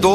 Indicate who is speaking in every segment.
Speaker 1: 2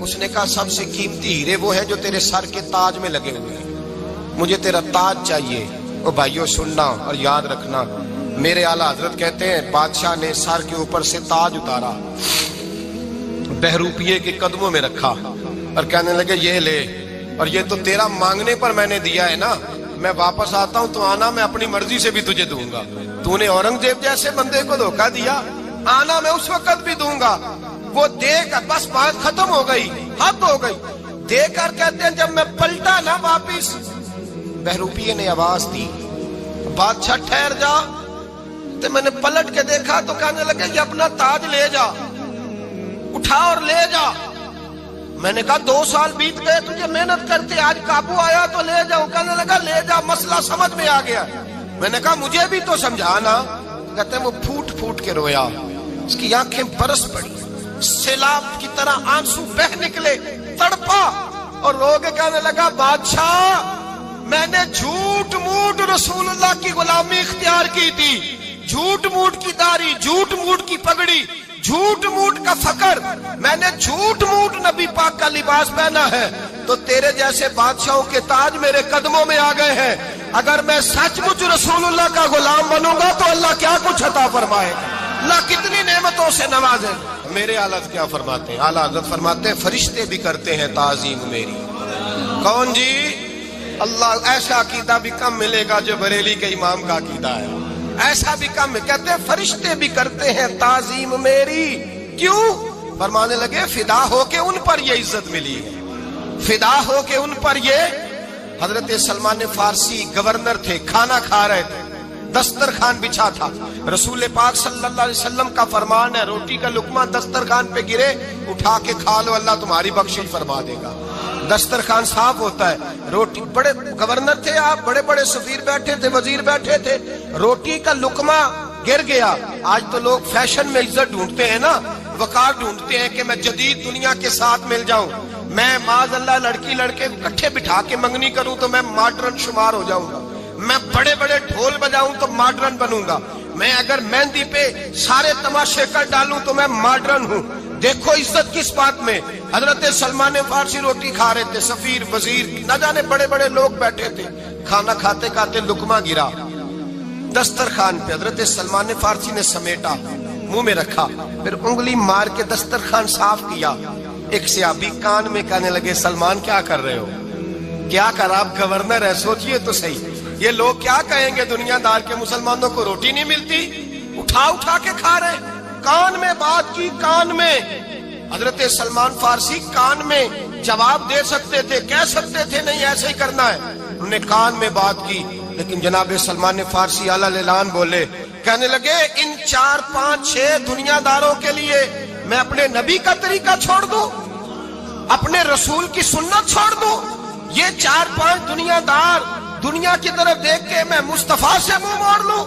Speaker 1: اس نے کہا سب سے قیمتی ہیرے وہ ہے جو تیرے سر کے تاج میں لگے ہوئے ہیں، مجھے تیرا تاج چاہیے۔ او بھائیو سننا اور یاد رکھنا، میرے اعلیٰ حضرت کہتے ہیں بادشاہ نے سر کے اوپر سے تاج اتارا، بہروپیے کے قدموں میں رکھا اور کہنے لگے یہ لے، اور یہ تو تیرا مانگنے پر میں نے دیا ہے نا، میں واپس آتا ہوں تو آنا میں اپنی مرضی سے بھی تجھے دوں گا۔ تو نے اورنگزیب جیسے بندے کو دھوکہ دیا، آنا میں اس وقت بھی دوں گا۔ وہ دے کر بس بات ختم ہو گئی، حد ہو گئی۔ دے کر کہتے ہیں جب میں پلٹا نا واپس، بہروپیے نے آواز دی بادشاہ ٹھہر جا، تو میں نے پلٹ کے دیکھا تو کہنے لگے یہ اپنا تاج لے جا، اٹھا اور لے جا۔ میں نے کہا 2 سال بیت گئے تجھے محنت کرتے، آج قابو آیا تو لے جاؤں۔ کہنے لگا لے جا، مسئلہ سمجھ میں آ گیا۔ میں نے کہا مجھے بھی تو سمجھانا۔ کہتے ہیں وہ پھوٹ پھوٹ کے رویا، اس کی آنکھیں برس پڑی، سیلاب کی طرح آنسو بہ نکلے، تڑپا اور رو کے کہنے لگا بادشاہ میں نے جھوٹ موٹ رسول اللہ کی غلامی اختیار کی تھی، جھوٹ موٹ کی داڑھی، جھوٹ موٹ کی پگڑی، جھوٹ موٹ کا فقر، میں نے جھوٹ موٹ نبی پاک کا لباس پہنا ہے، تو تیرے جیسے بادشاہوں کے تاج میرے قدموں میں آ گئے ہیں۔ اگر میں سچ مچ رسول اللہ کا غلام بنوں گا تو اللہ کیا کچھ عطا فرمائے، اللہ کتنی نعمتوں سے نوازے۔ میرے اعلیٰ حضرت کیا فرماتے ہیں؟ اعلیٰ حضرت فرماتے ہیں فرشتے بھی کرتے ہیں تعظیم میری۔ کون جی؟ اللہ۔ ایسا عقیدہ بھی کم ملے گا جو بریلی کے امام کا عقیدہ ہے، ایسا بھی کم۔ کہتے ہیں فرشتے بھی کرتے ہیں تعظیم میری۔ کیوں؟ فرمانے لگے فدا ہو کے ان پر یہ عزت ملی ہے، فدا ہو کے ان پر یہ۔ حضرت سلمان فارسی گورنر تھے، کھانا کھا رہے تھے، دسترخوان بچھا تھا، رسول پاک صلی اللہ علیہ وسلم کا فرمان ہے روٹی کا لقمہ دسترخوان پہ گرے اٹھا کے کھا لو، اللہ تمہاری بخشش فرما دے گا۔ دسترخوان صاف ہوتا ہے، روٹی، بڑے گورنر تھے آپ، بڑے بڑے سفیر بیٹھے تھے، وزیر بیٹھے تھے، روٹی کا لقمہ گر گیا۔ آج تو لوگ فیشن میں عزت ڈھونڈتے ہیں نا، وقار ڈھونڈتے ہیں کہ میں جدید دنیا کے ساتھ مل جاؤں، میں معاذ اللہ لڑکی لڑکے اکٹھے بٹھا کے منگنی کروں تو میں ماڈرن شمار ہو جاؤں گا، میں بڑے بڑے ڈھول بجاؤں تو ماڈرن بنوں گا، میں اگر مہندی پہ سارے تماشے کر ڈالوں تو میں ماڈرن ہوں۔ دیکھو عزت کس بات میں۔ حضرت سلمان فارسی روٹی کھا رہے تھے، سفیر وزیر نہ جانے بڑے بڑے لوگ بیٹھے تھے، کھانا کھاتے کھاتے لقمہ گرا دسترخوان پہ، حضرت سلمان فارسی نے سمیٹا، منہ میں رکھا، پھر انگلی مار کے دسترخوان صاف کیا۔ ایک صحابی کان میں کہنے لگے سلمان کیا کر رہے ہو، کیا کر، آپ گورنر ہے، سوچئے تو صحیح، یہ لوگ کیا کہیں گے دنیا دار کے مسلمانوں کو روٹی نہیں ملتی، اٹھا اٹھا کے کھا رہے۔ کان میں بات کی، کان میں۔ حضرت سلمان فارسی کان میں جواب دے سکتے تھے، کہہ سکتے تھے نہیں ایسے ہی کرنا ہے، انہوں نے کان میں بات کی، لیکن جناب سلمان فارسی اعلیٰ اعلان بولے، کہنے لگے ان 4 5 6 دنیا داروں کے لیے میں اپنے نبی کا طریقہ چھوڑ دوں، اپنے رسول کی سنت چھوڑ دوں؟ یہ 4 5 دنیا دار دنیا کی طرف دیکھ کے میں مصطفیٰ سے منہ موڑ لوں؟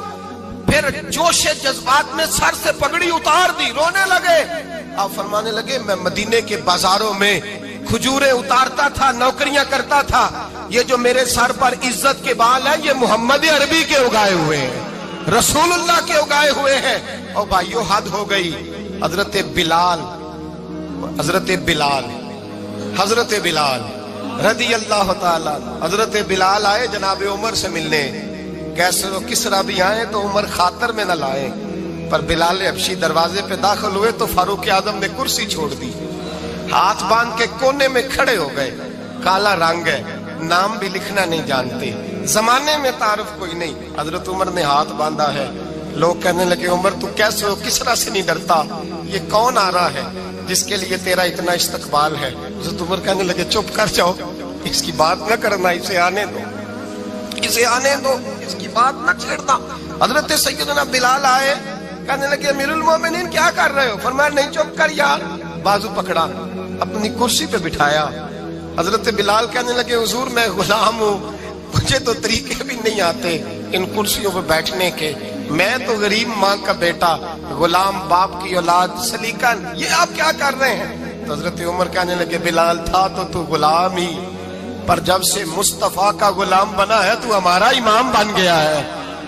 Speaker 1: پھر جوش جذبات میں سر سے پگڑی اتار دی، رونے لگے۔ آپ فرمانے لگے میں مدینے کے بازاروں میں کھجوریں اتارتا تھا، نوکریاں کرتا تھا، یہ جو میرے سر پر عزت کے بال ہیں یہ محمد عربی کے اگائے ہوئے ہیں، رسول اللہ کے اگائے ہوئے ہیں۔ اور بھائیو حد ہو گئی۔ حضرت بلال رضی اللہ تعالی، حضرت بلال آئے جناب عمر سے ملنے، کیسے وہ کسرا بھی آئے تو عمر خاطر میں نہ لائے، پر بلال حبشی دروازے پہ داخل ہوئے تو فاروق اعظم نے کرسی چھوڑ دی، ہاتھ باندھ کے کونے میں کھڑے ہو گئے، کالا رنگ ہے، نام بھی لکھنا نہیں جانتے، زمانے میں تعارف کوئی نہیں۔ حضرت عمر نے ہاتھ باندھا ہے، لوگ کہنے لگے عمر تو کیسے ہو، کسرا سے نہیں ڈرتا، یہ کون آ رہا ہے جس کے لیے تیرا اتنا استقبال ہے؟ حضرت عمر کہنے لگے چپ کر جاؤ، اس کی بات نہ کرنا، اسے آنے دو، اسے آنے دو، اس کی بات نہ چھیڑنا۔ حضرت سیدنا بلال آئے، کہنے لگے امیر المومنین کیا کر رہے ہو؟ فرمایا نہیں چپ کر یار، بازو پکڑا، اپنی کرسی پہ بٹھایا۔ حضرت بلال کہنے لگے حضور میں غلام ہوں، مجھے تو طریقے بھی نہیں آتے ان کرسیوں پہ بیٹھنے کے، میں تو غریب ماں کا بیٹا، غلام باپ کی اولاد، سلیقن، یہ آپ کیا کر رہے ہیں؟ تو حضرت عمر کہنے لگے بلال تھا تو غلام ہی، پر جب سے مصطفیٰ کا غلام بنا ہے تو ہمارا امام بن گیا ہے،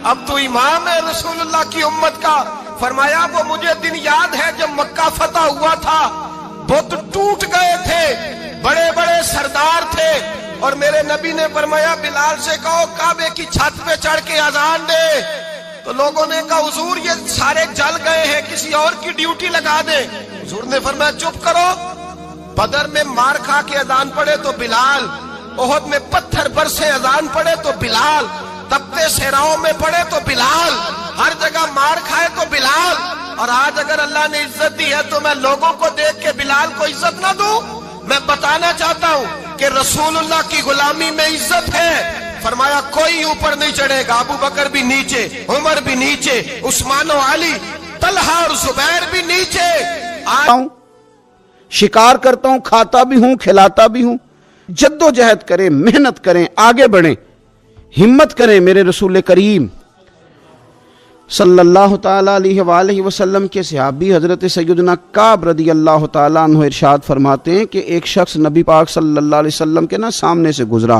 Speaker 1: اب تو امام ہے رسول اللہ کی امت کا۔ فرمایا وہ مجھے دن یاد ہے جب مکہ فتح ہوا تھا، بت ٹوٹ گئے تھے، بڑے بڑے سردار تھے، اور میرے نبی نے فرمایا بلال سے کہو کعبے کی چھت پہ چڑھ کے اذان دے۔ تو لوگوں نے کہا حضور یہ سارے جل گئے ہیں، کسی اور کی ڈیوٹی لگا دیں۔ حضور نے فرمایا چپ کرو، بدر میں مار کھا کے اذان پڑے تو بلال، احد میں پتھر برسے اذان پڑے تو بلال، تپتے صحراؤں میں پڑے تو بلال، ہر جگہ مار کھائے تو بلال۔ اور آج اگر اللہ نے عزت دی ہے تو میں لوگوں کو دیکھ کے بلال کو عزت نہ دوں؟ میں بتانا چاہتا ہوں کہ رسول اللہ کی غلامی میں عزت ہے۔ فرمایا کوئی اوپر نہیں چڑھے گا، ابو بکر بھی نیچے، عمر بھی نیچے، عثمان و علی، طلحہ اور زبیر بھی نیچے۔
Speaker 2: شکار کرتا ہوں، کھاتا بھی ہوں، کھلاتا بھی ہوں۔ جد و جہد کریں، محنت کریں، آگے بڑھیں، ہمت کریں۔ میرے رسول کریم صلی اللہ تعالیٰ علیہ وآلہ وسلم کے صحابی حضرت سیدنا کعب رضی اللہ تعالیٰ عنہ ارشاد فرماتے ہیں کہ ایک شخص نبی پاک صلی اللہ علیہ وسلم کے سامنے سے گزرا،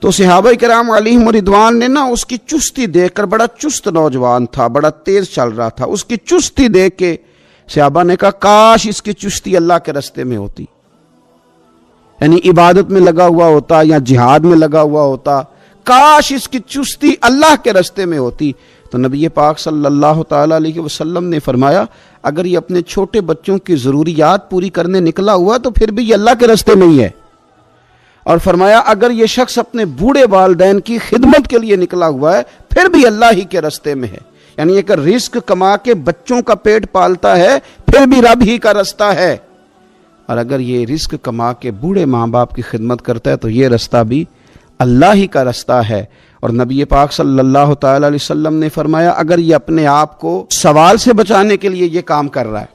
Speaker 2: تو صحابہ کرام علیہم رضوان نے اس کی چستی دیکھ کر، بڑا چست نوجوان تھا، بڑا تیز چل رہا تھا، اس کی چستی دیکھ کے صحابہ نے کہا کاش اس کی چستی اللہ کے راستے میں ہوتی، یعنی عبادت میں لگا ہوا ہوتا یا جہاد میں لگا ہوا ہوتا، کاش اس کی چستی اللہ کے راستے میں ہوتی۔ تو نبی پاک صلی اللہ تعالیٰ علیہ وسلم نے فرمایا اگر یہ اپنے چھوٹے بچوں کی ضروریات پوری کرنے نکلا ہوا تو پھر بھی یہ اللہ کے راستے میں ہی ہے، اور فرمایا اگر یہ شخص اپنے بوڑھے والدین کی خدمت کے لیے نکلا ہوا ہے پھر بھی اللہ ہی کے راستے میں ہے، یعنی اگر رزق کما کے بچوں کا پیٹ پالتا ہے پھر بھی رب ہی کا راستہ ہے، اور اگر یہ رزق کما کے بوڑھے ماں باپ کی خدمت کرتا ہے تو یہ راستہ بھی اللہ ہی کا راستہ ہے۔ اور نبی پاک صلی اللہ تعالیٰ علیہ وسلم نے فرمایا اگر یہ اپنے آپ کو سوال سے بچانے کے لیے یہ کام کر رہا ہے،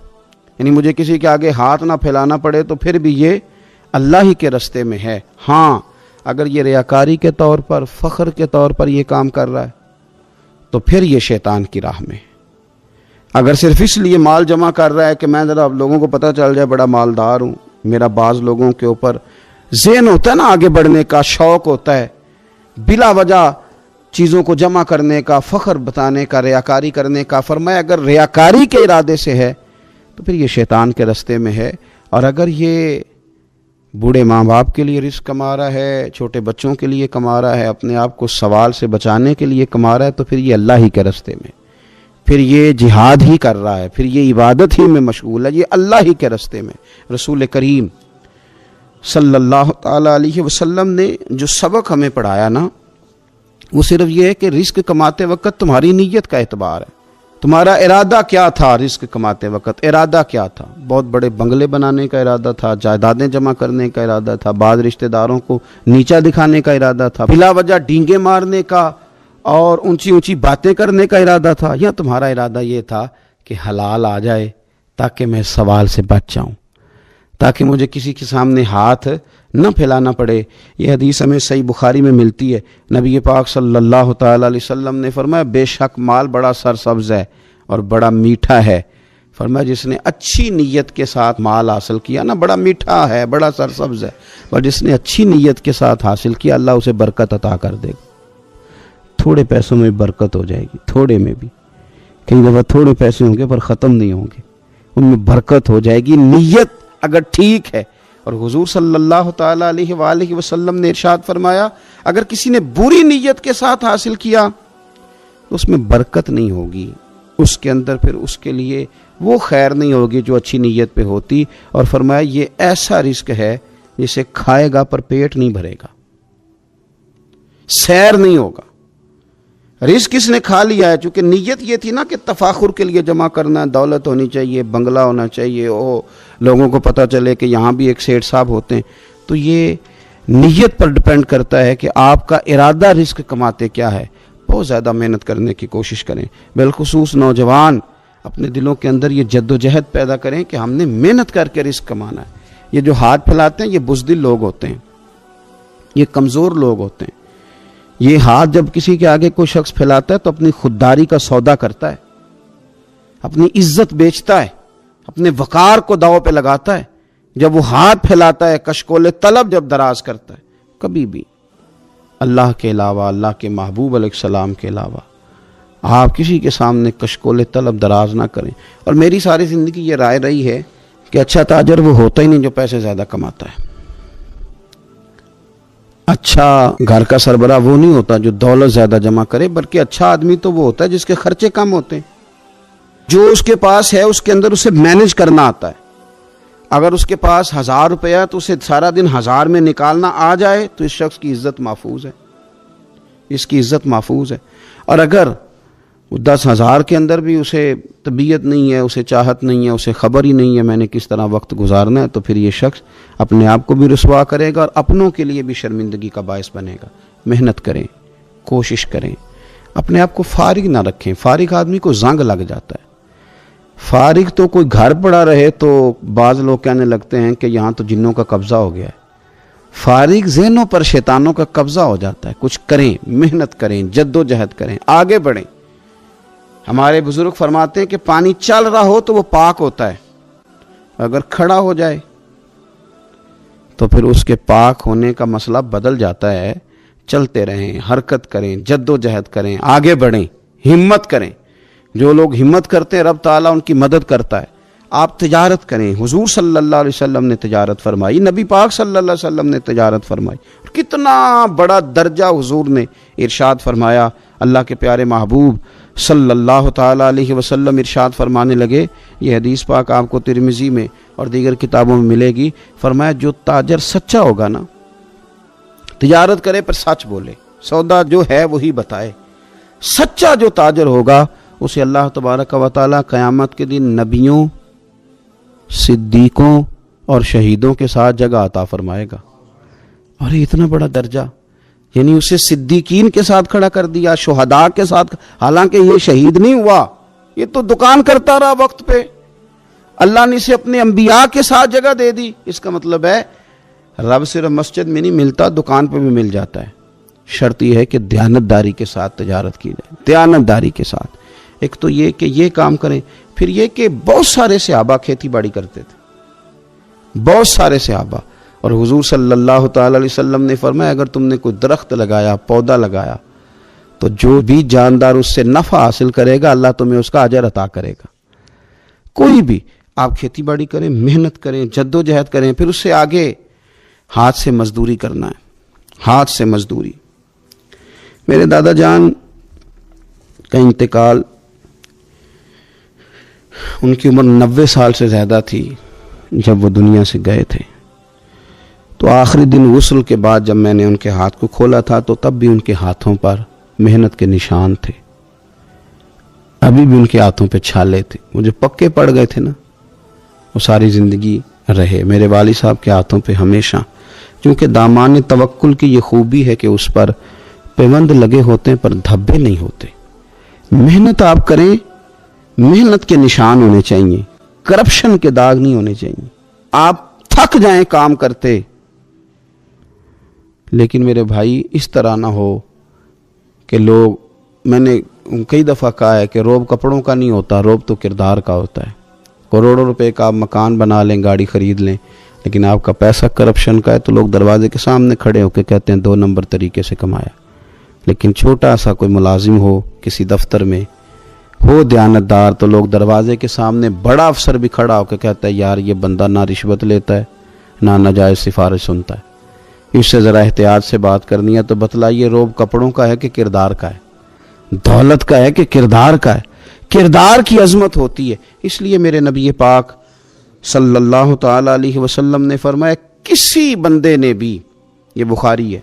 Speaker 2: یعنی مجھے کسی کے آگے ہاتھ نہ پھیلانا پڑے، تو پھر بھی یہ اللہ ہی کے راستے میں ہے۔ ہاں اگر یہ ریاکاری کے طور پر، فخر کے طور پر یہ کام کر رہا ہے تو پھر یہ شیطان کی راہ میں۔ اگر صرف اس لیے مال جمع کر رہا ہے کہ میں ذرا لوگوں کو پتہ چل جائے بڑا مالدار ہوں، میرا بعض لوگوں کے اوپر ذہن ہوتا ہے آگے بڑھنے کا، شوق ہوتا ہے بلا وجہ چیزوں کو جمع کرنے کا، فخر بتانے کا، ریاکاری کرنے کا۔ فرمایا اگر ریاکاری کے ارادے سے ہے تو پھر یہ شیطان کے راستے میں ہے، اور اگر یہ بوڑھے ماں باپ کے لیے رزق کما رہا ہے، چھوٹے بچوں کے لیے کما رہا ہے، اپنے آپ کو سوال سے بچانے کے لیے کما رہا ہے، تو پھر یہ اللہ ہی کے راستے میں، پھر یہ جہاد ہی کر رہا ہے، پھر یہ عبادت ہی میں مشغول ہے، یہ اللہ ہی کے راستے میں۔ رسول کریم صلی اللہ تعالیٰ علیہ وسلم نے جو سبق ہمیں پڑھایا وہ صرف یہ ہے کہ رزق کماتے وقت تمہاری نیت کا اعتبار ہے، تمہارا ارادہ کیا تھا۔ رزق کماتے وقت ارادہ کیا تھا؟ بہت بڑے بنگلے بنانے کا ارادہ تھا، جائیدادیں جمع کرنے کا ارادہ تھا، بعض رشتہ داروں کو نیچا دکھانے کا ارادہ تھا، بلا وجہ ڈینگے مارنے کا اور اونچی اونچی باتیں کرنے کا ارادہ تھا، یا تمہارا ارادہ یہ تھا کہ حلال آ جائے تاکہ میں سوال سے بچ جاؤں، تاکہ مجھے کسی کے سامنے ہاتھ نہ پھیلانا پڑے۔ یہ حدیث ہمیں صحیح بخاری میں ملتی ہے۔ نبی پاک صلی اللہ تعالیٰ علیہ وسلم نے فرمایا بے شک مال بڑا سرسبز ہے اور بڑا میٹھا ہے۔ فرمایا جس نے اچھی نیت کے ساتھ مال حاصل کیا بڑا میٹھا ہے، بڑا سرسبز ہے، اور جس نے اچھی نیت کے ساتھ حاصل کیا اللہ اسے برکت عطا کر دے گا۔ تھوڑے پیسوں میں برکت ہو جائے گی، تھوڑے میں بھی، کئی دفعہ تھوڑے پیسے ہوں گے پر ختم نہیں ہوں گے، ان میں برکت ہو جائے گی نیت اگر ٹھیک ہے۔ اور حضور صلی اللہ تعالیٰ علیہ وآلہ وسلم نے ارشاد فرمایا اگر کسی نے بری نیت کے ساتھ حاصل کیا تو اس میں برکت نہیں ہوگی، اس کے اندر پھر اس کے لیے وہ خیر نہیں ہوگی جو اچھی نیت پہ ہوتی۔ اور فرمایا یہ ایسا رزق ہے جسے کھائے گا پر پیٹ نہیں بھرے گا، سیر نہیں ہوگا۔ رزق کس نے کھا لیا ہے، چونکہ نیت یہ تھی کہ تفاخر کے لیے جمع کرنا، دولت ہونی چاہیے، بنگلہ ہونا چاہیے، لوگوں کو پتہ چلے کہ یہاں بھی ایک سیٹ صاحب ہوتے ہیں۔ تو یہ نیت پر ڈپینڈ کرتا ہے کہ آپ کا ارادہ رزق کماتے کیا ہے۔ بہت زیادہ محنت کرنے کی کوشش کریں، بالخصوص نوجوان اپنے دلوں کے اندر یہ جد و جہد پیدا کریں کہ ہم نے محنت کر کے رزق کمانا ہے۔ یہ جو ہاتھ پھیلاتے ہیں یہ بزدل لوگ ہوتے ہیں، یہ کمزور لوگ ہوتے ہیں۔ یہ ہاتھ جب کسی کے آگے کوئی شخص پھیلاتا ہے تو اپنی خودداری کا سودا کرتا ہے، اپنی عزت بیچتا ہے، اپنے وقار کو داؤ پہ لگاتا ہے۔ جب وہ ہاتھ پھیلاتا ہے، کشکول طلب جب دراز کرتا ہے، کبھی بھی اللہ کے علاوہ، اللہ کے محبوب علیہ السلام کے علاوہ آپ کسی کے سامنے کشکول طلب دراز نہ کریں۔ اور میری ساری زندگی یہ رائے رہی ہے کہ اچھا تاجر وہ ہوتا ہی نہیں جو پیسے زیادہ کماتا ہے. اچھا گھر کا سربراہ وہ نہیں ہوتا جو دولت زیادہ جمع کرے، بلکہ اچھا آدمی تو وہ ہوتا ہے جس کے خرچے کم ہوتے ہیں. جو اس کے پاس ہے اس کے اندر اسے مینج کرنا آتا ہے. اگر اس کے پاس 1000 روپیہ تو اسے سارا دن 1000 میں نکالنا آ جائے تو اس شخص کی عزت محفوظ ہے، اس کی عزت محفوظ ہے. اور اگر 10,000 کے اندر بھی اسے طبیعت نہیں ہے، اسے چاہت نہیں ہے، اسے خبر ہی نہیں ہے میں نے کس طرح وقت گزارنا ہے، تو پھر یہ شخص اپنے آپ کو بھی رسوا کرے گا اور اپنوں کے لیے بھی شرمندگی کا باعث بنے گا. محنت کریں، کوشش کریں، اپنے آپ کو فارغ نہ رکھیں. فارغ آدمی کو زنگ لگ جاتا ہے. فارغ تو کوئی گھر پڑا رہے تو بعض لوگ کہنے لگتے ہیں کہ یہاں تو جنوں کا قبضہ ہو گیا ہے. فارغ ذہنوں پر شیطانوں کا قبضہ ہو جاتا ہے. کچھ کریں، محنت کریں، جد و جہد کریں، آگے بڑھیں. ہمارے بزرگ فرماتے ہیں کہ پانی چل رہا ہو تو وہ پاک ہوتا ہے، اگر کھڑا ہو جائے تو پھر اس کے پاک ہونے کا مسئلہ بدل جاتا ہے. چلتے رہیں، حرکت کریں، جد و جہد کریں، آگے بڑھیں، ہمت کریں. جو لوگ ہمت کرتے ہیں رب تعالیٰ ان کی مدد کرتا ہے. آپ تجارت کریں. حضور صلی اللہ علیہ وسلم نے تجارت فرمائی، نبی پاک صلی اللہ علیہ وسلم نے تجارت فرمائی. کتنا بڑا درجہ حضور نے ارشاد فرمایا. اللہ کے پیارے محبوب صلی اللہ تعالیٰ علیہ وسلم ارشاد فرمانے لگے، یہ حدیث پاک آپ کو ترمذی میں اور دیگر کتابوں میں ملے گی. فرمایا جو تاجر سچا ہوگا نا، تجارت کرے پر سچ بولے، سودا جو ہے وہی بتائے. سچا جو تاجر ہوگا اسے اللہ تبارک و تعالیٰ قیامت کے دن نبیوں، صدیقوں اور شہیدوں کے ساتھ جگہ عطا فرمائے گا. اور اتنا بڑا درجہ، یعنی اسے صدیقین کے ساتھ کھڑا کر دیا، شہداء کے ساتھ. حالانکہ یہ شہید نہیں ہوا، یہ تو دکان کرتا رہا وقت پہ. اللہ نے اسے اپنے انبیاء کے ساتھ جگہ دے دی. اس کا مطلب ہے رب صرف مسجد میں نہیں ملتا، دکان پہ بھی مل جاتا ہے. شرط یہ ہے کہ دیانتداری کے ساتھ تجارت کی جائے، دیانتداری کے ساتھ. ایک تو یہ کہ یہ کام کریں، پھر یہ کہ بہت سارے صحابہ کھیتی باڑی کرتے تھے، بہت سارے صحابہ. اور حضور صلی اللہ تعالی علیہ وسلم نے فرمایا اگر تم نے کوئی درخت لگایا، پودا لگایا، تو جو بھی جاندار اس سے نفع حاصل کرے گا اللہ تمہیں اس کا اجر عطا کرے گا. کوئی بھی آپ کھیتی باڑی کریں، محنت کریں، جد و جہد کریں، پھر اس سے آگے ہاتھ سے مزدوری کرنا ہے، ہاتھ سے مزدوری. میرے دادا جان کا انتقال، ان کی عمر 90 سال سے زیادہ تھی جب وہ دنیا سے گئے تھے. تو آخری دن غسل کے بعد جب میں نے ان کے ہاتھ کو کھولا تھا تو تب بھی ان کے ہاتھوں پر محنت کے نشان تھے، ابھی بھی ان کے ہاتھوں پہ چھالے تھے. وہ جو پکے پڑ گئے تھے نا وہ ساری زندگی رہے. میرے والد صاحب کے ہاتھوں پہ ہمیشہ، کیونکہ دامان توکل کی یہ خوبی ہے کہ اس پر پیوند لگے ہوتے ہیں پر دھبے نہیں ہوتے. محنت آپ کریں، محنت کے نشان ہونے چاہیے، کرپشن کے داغ نہیں ہونے چاہیے. آپ تھک جائیں کام کرتے، لیکن میرے بھائی اس طرح نہ ہو کہ لوگ، میں نے کئی دفعہ کہا ہے کہ روب کپڑوں کا نہیں ہوتا، روب تو کردار کا ہوتا ہے. کروڑوں روپے کا آپ مکان بنا لیں، گاڑی خرید لیں، لیکن آپ کا پیسہ کرپشن کا ہے تو لوگ دروازے کے سامنے کھڑے ہو کے کہتے ہیں 2 نمبر طریقے سے کمایا. لیکن چھوٹا سا کوئی ملازم ہو کسی دفتر میں، ہو دیانتدار، تو لوگ دروازے کے سامنے بڑا افسر بھی کھڑا ہو کے کہتا ہے یار یہ بندہ نہ رشوت لیتا ہے نہ ناجائز سفارش سنتا ہے، اس سے ذرا احتیاط سے بات کرنی ہے. تو بتلائیے روب کپڑوں کا ہے کہ کردار کا ہے، دولت کا ہے کہ کردار کا ہے؟ کردار کی عظمت ہوتی ہے. اس لیے میرے نبی پاک صلی اللہ تعالی علیہ وسلم نے فرمایا کسی بندے نے بھی، یہ بخاری ہے،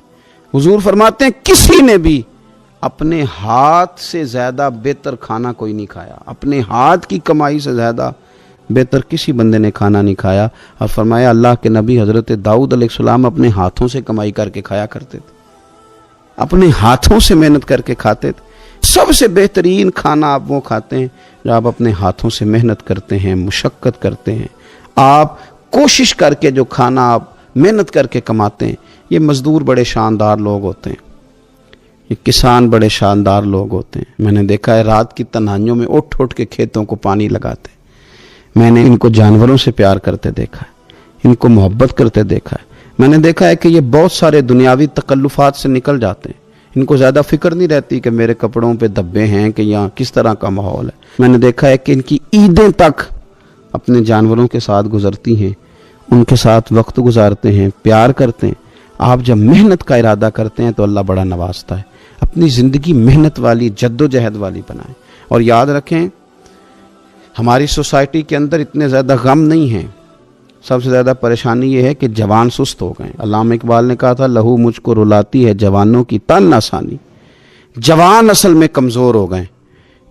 Speaker 2: حضور فرماتے ہیں کسی نے بھی اپنے ہاتھ سے زیادہ بہتر کھانا کوئی نہیں کھایا، اپنے ہاتھ کی کمائی سے زیادہ بہتر کسی بندے نے کھانا نہیں کھایا. اور فرمایا اللہ کے نبی حضرت داؤد علیہ السلام اپنے ہاتھوں سے کمائی کر کے کھایا کرتے تھے، اپنے ہاتھوں سے محنت کر کے کھاتے تھے. سب سے بہترین کھانا آپ وہ کھاتے ہیں جو آپ اپنے ہاتھوں سے محنت کرتے ہیں، مشقت کرتے ہیں. آپ کوشش کر کے جو کھانا آپ محنت کر کے کماتے ہیں. یہ مزدور بڑے شاندار لوگ ہوتے ہیں، یہ کسان بڑے شاندار لوگ ہوتے ہیں. میں نے دیکھا ہے رات کی تنہائیوں میں اٹھ کے کھیتوں کو پانی لگاتے ہیں. میں نے ان کو جانوروں سے پیار کرتے دیکھا ہے، ان کو محبت کرتے دیکھا ہے. میں نے دیکھا ہے کہ یہ بہت سارے دنیاوی تکلفات سے نکل جاتے ہیں. ان کو زیادہ فکر نہیں رہتی کہ میرے کپڑوں پہ دھبے ہیں کہ یہاں کس طرح کا ماحول ہے. میں نے دیکھا ہے کہ ان کی عیدیں تک اپنے جانوروں کے ساتھ گزرتی ہیں، ان کے ساتھ وقت گزارتے ہیں، پیار کرتے ہیں۔ آپ جب محنت کا ارادہ کرتے ہیں تو اللہ بڑا نوازتا ہے۔ اپنی زندگی محنت والی، جد و جہد والی بنائیں۔ اور یاد رکھیں، ہماری سوسائٹی کے اندر اتنے زیادہ غم نہیں ہیں، سب سے زیادہ پریشانی یہ ہے کہ جوان سست ہو گئے۔ علامہ اقبال نے کہا تھا، لہو مجھ کو رلاتی ہے جوانوں کی تن آسانی۔ جوان اصل میں کمزور ہو گئے،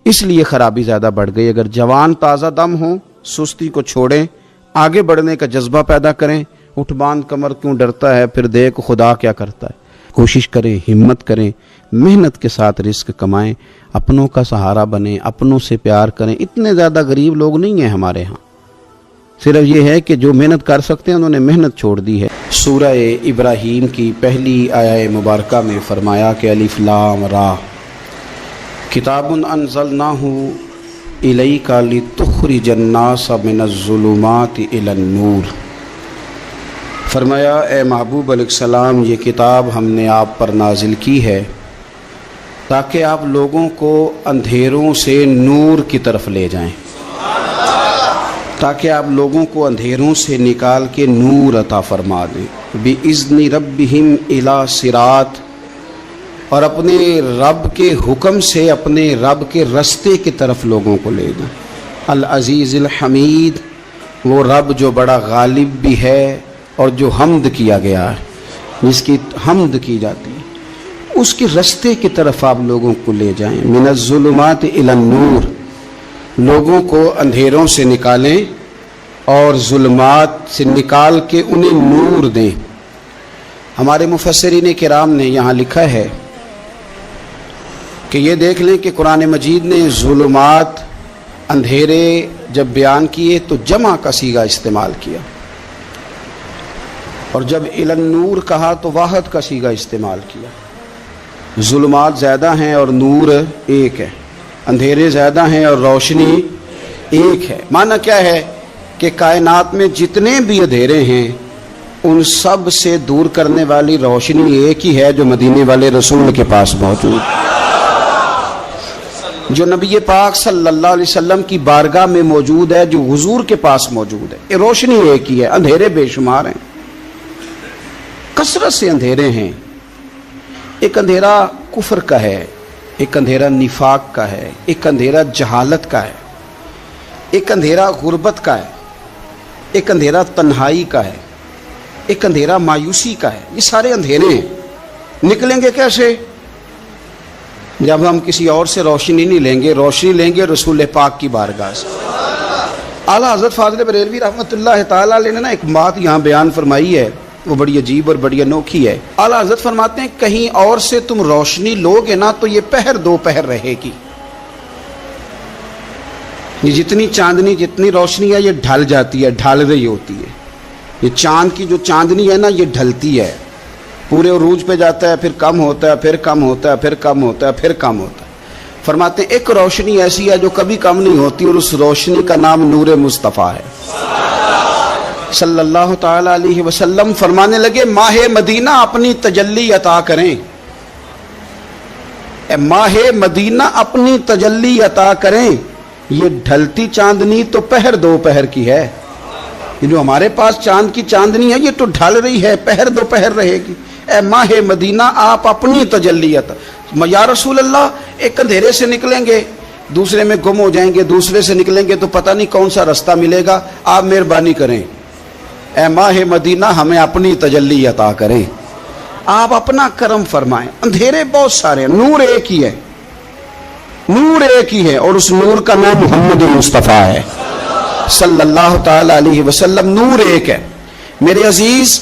Speaker 2: اس لیے خرابی زیادہ بڑھ گئی۔ اگر جوان تازہ دم ہوں، سستی کو چھوڑیں، آگے بڑھنے کا جذبہ پیدا کریں۔ اٹھ باندھ کمر کیوں ڈرتا ہے، پھر دیکھ خدا کیا کرتا ہے۔ کوشش کریں، ہمت کریں، محنت کے ساتھ رزق کمائیں، اپنوں کا سہارا بنیں، اپنوں سے پیار کریں۔ اتنے زیادہ غریب لوگ نہیں ہیں ہمارے ہاں، صرف یہ ہے کہ جو محنت کر سکتے ہیں انہوں نے محنت چھوڑ دی ہے۔ سورہ ابراہیم کی پہلی آیہ مبارکہ میں فرمایا کہ الف لام را کتاب انزلناہ الیک لتخرج الناس من الظلمات الی النور۔ فرمایا اے محبوب علیہ السلام، یہ کتاب ہم نے آپ پر نازل کی ہے تاکہ آپ لوگوں کو اندھیروں سے نور کی طرف لے جائیں، تاکہ آپ لوگوں کو اندھیروں سے نکال کے نور عطا فرما دیں۔ بِإِذْنِ رَبِّهِمْ إِلَى صِرَاط، اور اپنے رب کے حکم سے اپنے رب کے رستے کی طرف لوگوں کو لے جائیں۔ العزیز الحمید، وہ رب جو بڑا غالب بھی ہے اور جو حمد کیا گیا ہے، جس کی حمد کی جاتی ہے، اس کے رستے کی طرف آپ لوگوں کو لے جائیں۔ من الظلمات الی النور، لوگوں کو اندھیروں سے نکالیں اور ظلمات سے نکال کے انہیں نور دیں۔ ہمارے مفسرین کرام نے یہاں لکھا ہے کہ یہ دیکھ لیں کہ قرآن مجید نے ظلمات، اندھیرے جب بیان کیے تو جمع کا صیغہ استعمال کیا، اور جب الی النور کہا تو واحد کا صیغہ استعمال کیا۔ ظلمات زیادہ ہیں اور نور ایک ہے، اندھیرے زیادہ ہیں اور روشنی ایک ہے۔ معنی کیا ہے کہ کائنات میں جتنے بھی اندھیرے ہیں ان سب سے دور کرنے والی روشنی ایک ہی ہے جو مدینے والے رسول کے پاس موجود ہے، جو نبی پاک صلی اللہ علیہ وسلم کی بارگاہ میں موجود ہے، جو حضور کے پاس موجود ہے۔ یہ روشنی ایک ہی ہے، اندھیرے بے شمار ہیں، کثرت سے اندھیرے ہیں۔ ایک اندھیرا کفر کا ہے، ایک اندھیرا نفاق کا ہے، ایک اندھیرا جہالت کا ہے، ایک اندھیرا غربت کا ہے، ایک اندھیرا تنہائی کا ہے، ایک اندھیرا مایوسی کا ہے۔ یہ سارے اندھیرے ہیں۔ نکلیں گے کیسے؟ جب ہم کسی اور سے روشنی نہیں لیں گے، روشنی لیں گے رسول پاک کی بارگاہ سے۔ اعلیٰ حضرت فاضل بریلوی رحمۃ اللہ تعالیٰ علیہ نے ایک بات یہاں بیان فرمائی ہے، وہ بڑی عجیب اور بڑی انوکھی ہے۔ اعلیٰ حضرت فرماتے ہیں کہیں اور سے تم روشنی لوگے نا تو یہ پہر دو پہر رہے گی۔ یہ جتنی چاندنی، جتنی روشنی ہے، یہ ڈھل جاتی ہے، ڈھل رہی ہوتی ہے۔ یہ چاند کی جو چاندنی ہے نا، یہ ڈھلتی ہے، پورے عروج پہ جاتا ہے، پھر کم ہوتا ہے، پھر کم ہوتا ہے، پھر کم ہوتا ہے، پھر کم ہوتا ہے۔ فرماتے ہیں ایک روشنی ایسی ہے جو کبھی کم نہیں ہوتی، اور اس روشنی کا نام نور مصطفیٰ ہے صلی اللہ تعالی علیہ وسلم۔ فرمانے لگے ماہ مدینہ اپنی تجلی عطا کریں، اے ماہ مدینہ اپنی تجلی عطا کریں۔ یہ ڈھلتی چاندنی تو پہر دو پہر کی ہے، یہ جو ہمارے پاس چاند کی چاندنی ہے یہ تو ڈھل رہی ہے، پہر دو پہر رہے گی۔ اے ماہ مدینہ آپ اپنی تجلی عطا، یا رسول اللہ ایک اندھیرے سے نکلیں گے دوسرے میں گم ہو جائیں گے، دوسرے سے نکلیں گے تو پتہ نہیں کون سا رستہ ملے گا، آپ مہربانی کریں، اے ماہ مدینہ ہمیں اپنی تجلی عطا کریں، آپ اپنا کرم فرمائیں۔ اندھیرے بہت سارے ہیں، نور ایک ہی ہے، نور ایک ہی ہے، اور اس نور کا نام محمد مصطفیٰ ہے صلی اللہ تعالی علیہ وسلم۔ نور ایک ہے۔ میرے عزیز،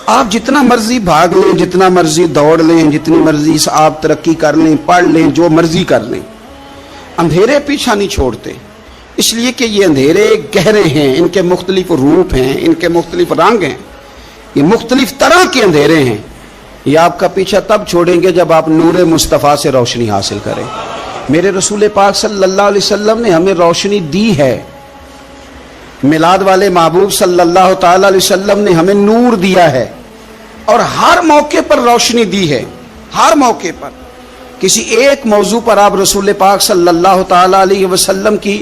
Speaker 2: آپ جتنا مرضی بھاگ لیں، جتنا مرضی دوڑ لیں، جتنی مرضی آپ ترقی کر لیں، پڑھ لیں، جو مرضی کر لیں، اندھیرے پیچھا نہیں چھوڑتے، اس لیے کہ یہ اندھیرے گہرے ہیں، ان کے مختلف روپ ہیں، ان کے مختلف رنگ ہیں، یہ مختلف طرح کے اندھیرے ہیں۔ یہ آپ کا پیچھا تب چھوڑیں گے جب آپ نور مصطفیٰ سے روشنی حاصل کریں۔ میرے رسول پاک صلی اللہ علیہ وسلم نے ہمیں روشنی دی ہے، میلاد والے محبوب صلی اللہ تعالی علیہ وسلم نے ہمیں نور دیا ہے، اور ہر موقع پر روشنی دی ہے، ہر موقع پر۔ کسی ایک موضوع پر آپ رسول پاک صلی اللہ تعالی علیہ وسلم کی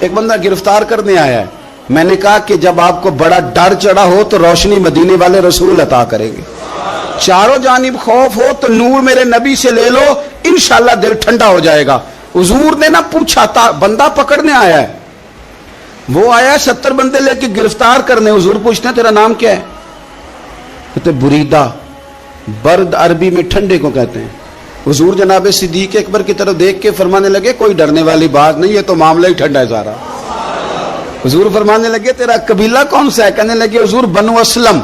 Speaker 2: ایک بندہ گرفتار کرنے آیا ہے. میں نے کہا کہ جب آپ کو بڑا ڈر چڑھا ہو تو روشنی مدینے والے رسول عطا کریں گے. چاروں جانب خوف ہو تو نور میرے نبی سے لے لو, انشاءاللہ دل ٹھنڈا ہو جائے گا. حضور نے نہ پوچھا تھا, بندہ پکڑنے آیا ہے, وہ آیا 70 بندے لے کے گرفتار کرنے. حضور پوچھتے ہیں تیرا نام کیا ہے؟ کہتے بریدہ. برد عربی میں ٹھنڈے کو کہتے ہیں. حضور جناب صدیق اکبر کی طرف دیکھ کے فرمانے لگے کوئی ڈرنے والی بات نہیں, یہ تو معاملہ ہی ٹھنڈا ہے سارا. حضور فرمانے لگے تیرا قبیلہ کون سا ہے؟ کہنے لگے حضور بنو اسلم.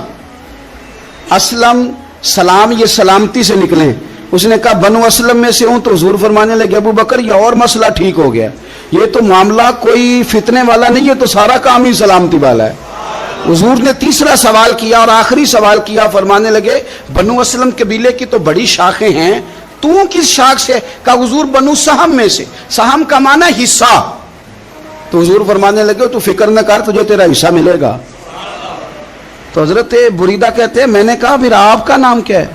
Speaker 2: اسلم سلام, یہ سلامتی سے نکلے. اس نے کہا بنو اسلم میں سے ہوں. تو حضور فرمانے لگے ابو بکر یہ اور مسئلہ ٹھیک ہو گیا, یہ تو معاملہ کوئی فتنے والا نہیں, یہ تو سارا کام ہی سلامتی والا ہے. حضور نے تیسرا سوال کیا اور آخری سوال کیا, فرمانے لگے بنو اسلم قبیلے کی تو بڑی شاخیں ہیں, تو کس شاخ سے؟ کہا حضور بنو سہم میں سے. سہم کا معنی حصہ. تو حضور فرمانے لگے تو فکر نہ کر, تجھے تیرا حصہ ملے گا. تو حضرت بریدہ کہتے ہیں میں نے کہا پھر آپ کا نام کیا ہے؟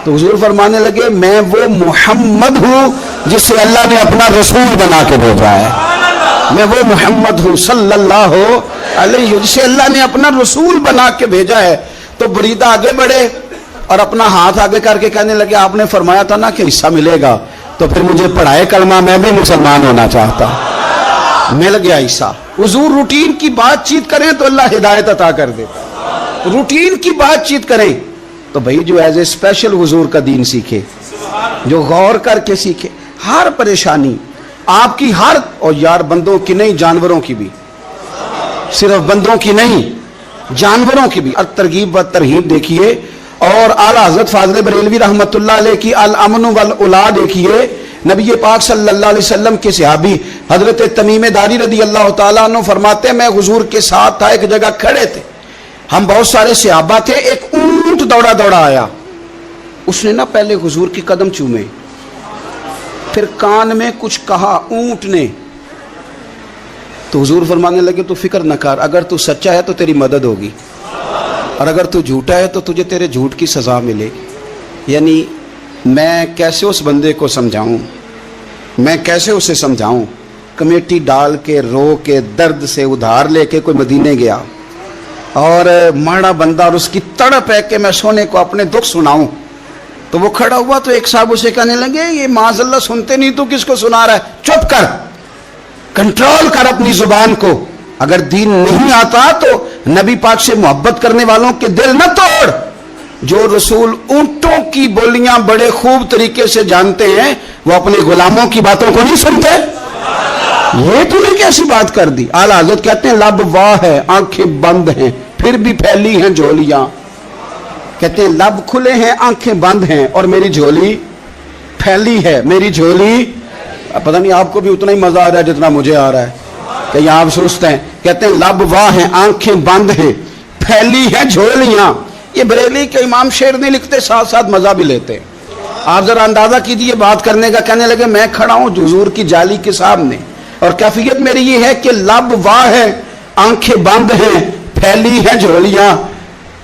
Speaker 2: تو حضور فرمانے لگے میں وہ محمد ہوں جس سے اللہ نے اپنا رسول بنا کے بھیجا ہے. میں وہ محمد ہوں صلی اللہ علیہ وسلم جس سے اللہ نے اپنا رسول بنا کے بھیجا ہے. تو بریدہ آگے بڑھے اور اپنا ہاتھ آگے کر کے کہنے لگے آپ نے فرمایا تھا نا کہ حصہ ملے گا, تو پھر مجھے پڑھائے کلمہ, میں بھی مسلمان ہونا چاہتا. مل گیا حصہ. حضور روٹین کی بات چیت کریں تو اللہ ہدایت عطا کر دیتا. روٹین کی بات چیت کریں تو بھائی جو ایز اے اسپیشل حضور کا دین سیکھے, جو غور کر کے سیکھے. ہر پریشانی آپ کی, ہر, اور یار بندوں کی نہیں جانوروں کی بھی, صرف بندوں کی نہیں جانوروں کی بھی. اور ترغیب و ترہیب دیکھیے, اور اعلیٰ حضرت فاضل بریلوی رحمۃ اللہ علیہ کی الامن والاولا دیکھیے. نبی پاک صلی اللہ علیہ وسلم کے صحابی حضرت تمیم داری رضی اللہ تعالیٰ عنہ فرماتے ہیں میں حضور کے ساتھ تھا, ایک جگہ کھڑے تھے, ہم بہت سارے صحابہ تھے, ایک اونٹ دوڑا دوڑا آیا. اس نے نا پہلے حضور کی قدم چومے, پھر کان میں کچھ کہا اونٹ نے. تو حضور فرمانے لگے تو فکر نہ کر, اگر تو سچا ہے تو تیری مدد ہوگی, اور اگر تو جھوٹا ہے تو تجھے تیرے جھوٹ کی سزا ملے گی. یعنی میں کیسے اس بندے کو سمجھاؤں, میں کیسے اسے سمجھاؤں. کمیٹی ڈال کے رو کے درد سے ادھار لے کے کوئی مدینے گیا, اور ماڑا بندہ, اور اس کی تڑپ ہے کہ میں سونے کو اپنے دکھ سناؤں. تو وہ کھڑا ہوا تو ایک صاحب اسے کہنے لگے یہ معاذ اللہ سنتے نہیں, تو کس کو سنا رہا ہے؟ چپ کر, کنٹرول کر اپنی زبان کو. اگر دین نہیں آتا تو نبی پاک سے محبت کرنے والوں کے دل نہ توڑ. جو رسول اونٹوں کی بولیاں بڑے خوب طریقے سے جانتے ہیں وہ اپنے غلاموں کی باتوں کو نہیں سنتے. یہ تو نے کیسی بات کر دی. اعلیٰ حضرت کہتے ہیں لب واہ ہے, آنکھیں بند ہیں, پھر بھی پھیلی ہیں جھولیاں. کہتے ہیں لب کھلے ہیں, آنکھیں بند ہیں, اور میری جھولی پھیلی ہے. میری جھولی, پتہ نہیں آپ کو بھی اتنا ہی مزہ آ رہا ہے جتنا مجھے آ رہا ہے, کہ آپ سوچتے ہیں. کہتے ہیں لب واہ ہیں, آنکھیں بند ہیں, پھیلی ہیں جھولیاں. یہ بریلی کے امام شعر نہیں لکھتے, ساتھ ساتھ مزہ بھی لیتے. آپ ذرا اندازہ کیجیے بات کرنے کا. کہنے لگے میں کھڑا ہوں حضور کی جالی کے سامنے, اور کیفیت میری یہ ہے کہ لب واہ ہے, آنکھیں بند ہیں, پھیلی ہیں جھولیاں.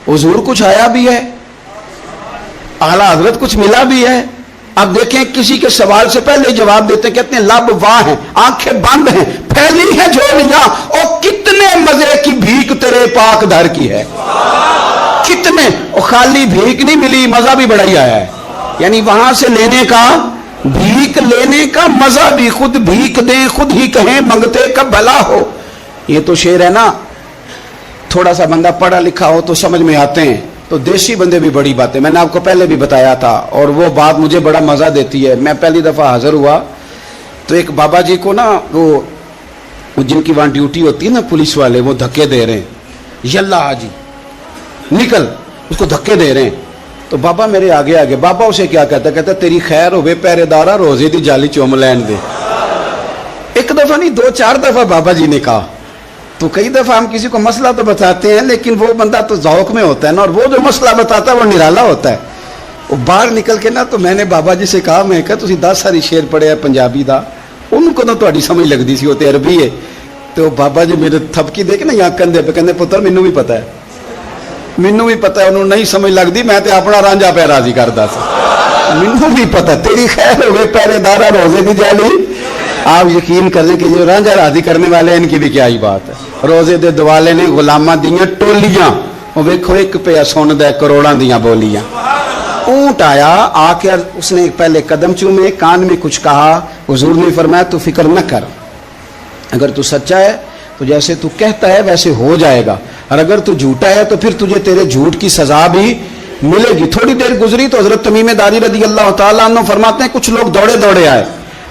Speaker 2: حضور کچھ آیا بھی ہے, اعلیٰ حضرت کچھ ملا بھی ہے. اب دیکھیں کسی کے سوال سے پہلے جواب دیتے ہیں. کہتے ہیں لب واہ ہیں, آنکھیں بند ہیں, پھیلی ہیں جھولیاں, اور کتنے مزے کی بھیک تیرے پاک در کی ہے. کتنے, اور خالی بھیک نہیں ملی, مزہ بھی بڑا ہی آیا ہے. یعنی وہاں سے لینے کا, بھیک لینے کا مزہ بھی, خود بھیک دیں خود ہی کہیں منگتے کا بھلا ہو. یہ تو شعر ہے نا, تھوڑا سا بندہ پڑھا لکھا ہو تو سمجھ میں آتے ہیں. تو دیسی بندے بھی بڑی باتیں, میں نے آپ کو پہلے بھی بتایا تھا, اور وہ بات مجھے بڑا مزہ دیتی ہے. میں پہلی دفعہ حاضر ہوا تو ایک بابا جی کو نا, وہ جن کی وہاں ڈیوٹی ہوتی ہے نا پولیس والے, وہ دھکے دے رہے ہیں, یلا حاجی نکل, اس کو دھکے دے رہے ہیں. تو بابا میرے آگے آگے, بابا اسے کیا کہتا, کہتا تیری خیر ہوئے پہرے دارا, روزے دی جالی چوم لین دے. ایک دفعہ نہیں 2-4 دفعہ بابا جی نے کہا. تو کئی دفعہ ہم کسی کو مسئلہ تو بتاتے ہیں, لیکن وہ بندہ تو ذوق میں ہوتا ہے نا, اور وہ جو مسئلہ بتاتا ہے وہ نرالا ہوتا ہے. وہ باہر نکل کے نا, تو میں نے بابا جی سے کہا, میں کہا تسی 10 ساری شعر پڑھے پنجابی دا, ان کو تو تہاڈی سمجھ لگدی سی, وہ تے عربی ہے. تو بابا جی میرے تھپکی دے کے نا یہاں کندھے پہ, کہندے پتر مینوں بھی پتہ ہے, مینوں بھی پتہ ہے, انہوں نہیں سمجھ لگدی, میں تے اپنا رانجھا پہ راضی کردا سی. مینوں بھی پتہ, تیری خیر ہوئے پہرے دارا, روزے دی جالی آپ یقین کر لیں کہ جو رانجھا راضی کرنے والے ہیں ان کی بھی کیا ہی بات ہے. روزے دے دوالے نے غلاماں دیاں ٹولیاں, وہ ویکھو ایک پہ سن دے کروڑاں دیاں بولیاں. اونٹ آیا, آ کے اس نے پہلے قدم چومے, کان میں کچھ کہا. حضور نے فرمایا تو فکر نہ کر, اگر تو سچا ہے تو جیسے تو کہتا ہے ویسے ہو جائے گا, اور اگر تو جھوٹا ہے تو پھر تجھے تیرے جھوٹ کی سزا بھی ملے گی. تھوڑی دیر گزری تو حضرت تمیم داری رضی اللہ تعالیٰ عنہ فرماتے ہیں کچھ لوگ دوڑے دوڑے آئے,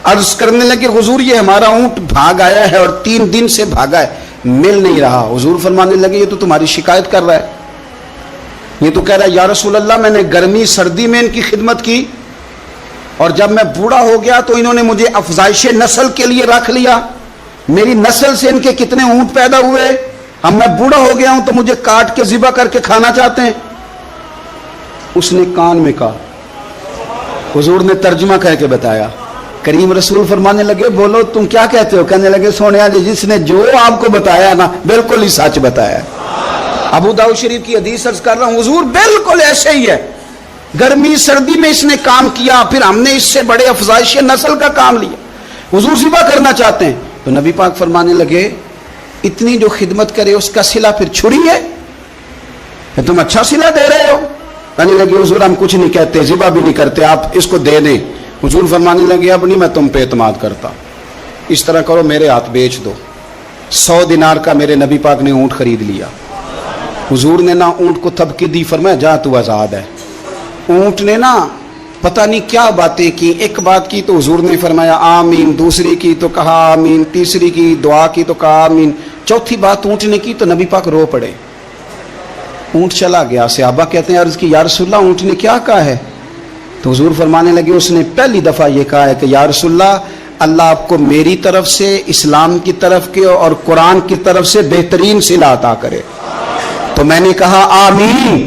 Speaker 2: عرض کرنے لگے حضور یہ ہمارا اونٹ بھاگ آیا ہے اور 3 دن سے بھاگا ہے, مل نہیں رہا. حضور فرمانے لگے یہ تو تمہاری شکایت کر رہا ہے, یہ تو کہہ رہا ہے یا رسول اللہ میں نے گرمی سردی میں ان کی خدمت کی, اور جب میں بوڑھا ہو گیا تو انہوں نے مجھے افزائش نسل کے لیے رکھ لیا. میری نسل سے ان کے کتنے اونٹ پیدا ہوئے, اب میں بوڑھا ہو گیا ہوں تو مجھے کاٹ کے ذبح کر کے کھانا چاہتے ہیں. اس نے کان میں کہا, حضور نے ترجمہ کر کے بتایا. کریم رسول فرمانے لگے بولو تم کیا کہتے ہو؟ کہنے لگے سونیا جی جس نے جو آپ کو بتایا نا بالکل ہی سچ بتایا. ابو داؤد شریف کی حدیث عرض کر رہا ہوں, حضور بالکل ایسے ہی ہے, گرمی سردی میں اس نے کام کیا, پھر ہم نے اس سے بڑے افزائش نسل کا کام لیا, حضور ذبح کرنا چاہتے ہیں. تو نبی پاک فرمانے لگے اتنی جو خدمت کرے اس کا صلہ پھر چھری ہے, تم اچھا صلہ دے رہے ہو. کہنے لگے حضور ہم کچھ نہیں کہتے, ذبح بھی نہیں کرتے, آپ اس کو دے دیں. حضور فرمانے لگے اب نہیں میں تم پہ اعتماد کرتا, اس طرح کرو میرے ہاتھ بیچ دو. 100 دینار کا میرے نبی پاک نے اونٹ خرید لیا. حضور نے نا اونٹ کو تھبکی دی, فرمایا جا تو آزاد ہے. اونٹ نے نا پتہ نہیں کیا باتیں کی, ایک بات کی تو حضور نے فرمایا آمین, دوسری کی تو کہا آمین, تیسری کی دعا کی تو کہا آمین, چوتھی بات اونٹ نے کی تو نبی پاک رو پڑے. اونٹ چلا گیا. صحابہ کہتے ہیں عرض کی یا رسول اللہ اونٹ نے کیا کہا ہے؟ تو حضور فرمانے لگے اس نے پہلی دفعہ یہ کہا ہے کہ یا رسول اللہ اللہ آپ کو میری طرف سے, اسلام کی طرف کے اور قرآن کی طرف سے بہترین صلہ عطا کرے. تو میں نے کہا آمین,